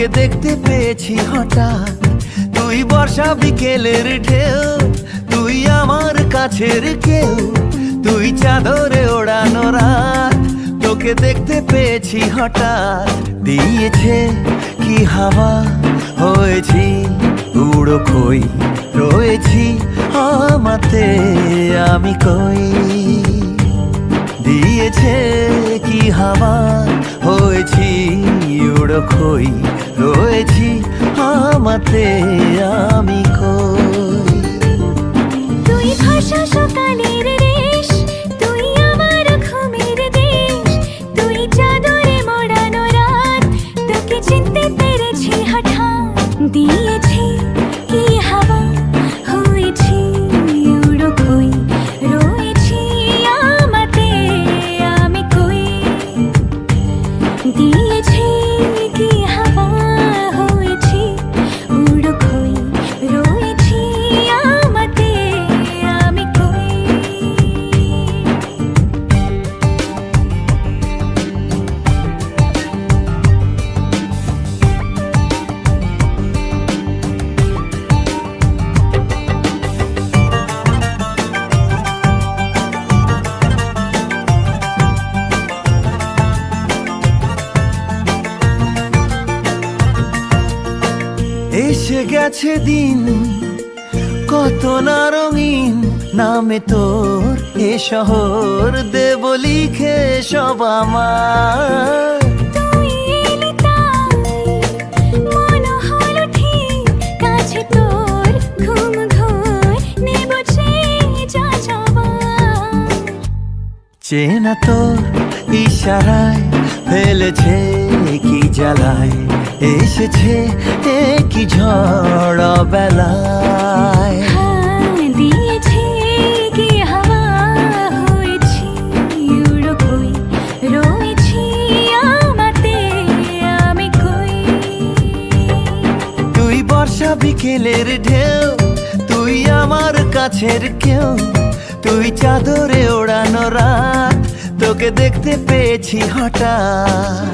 তোকে দেখতে পেয়েছি হঠাৎ। তুই বর্ষা বিকেলের ঢেউ, তুই আমার কাছের কেউ, তুই চাদরে ওড়ানো রাত। তোকে দেখতে পেয়েছি হঠাৎ। দিয়েছে কি হাওয়া, হয়েছি উড়ো খই, রয়েছি আমাতে আমি কই। দিয়েছে কি হাওয়া, হয়েছি উড়ো খই, রয়েছি আমাতে আমি কই। তুই ভাষা সকালের রেশ, তুই আমার ঘুমের দেশ, তুই চাদরে মোড়ানো রাত। তোকে চিনতে পেরেছি হঠাৎ। দিয়েছি কি হাওয়া, হয়েছি উড়ো খই, রয়েছি আমাতে আমি কই। দিয়েছি কি হাওয়া, হয়েছি উড়ো খই, রয়েছি আমাতে আমি কই। এসে গেছে দিন কত না রঙিন, নামে তোর এ শহর দেব লিখে সব আমার। তুই এলি তাই মন হলো ঠিক কাছে তোর, ঘুম ঘোর নেব যা যাবার। চেনা তোর ইশারায় ফেলেছে কি জ্বালায়, এসেছে কি ঝড় বেলায়। দিয়েছি কি হাওয়া, হয়েছি উড়ো খই, রয়েছি আমাতে আমি কই। তুই বর্ষা বিকেলের ঢেউ, তুই আমার কাছের কেউ, তুই চাদরে ওড়ানো রাত। তোকে দেখতে পেয়েছি হঠাৎ।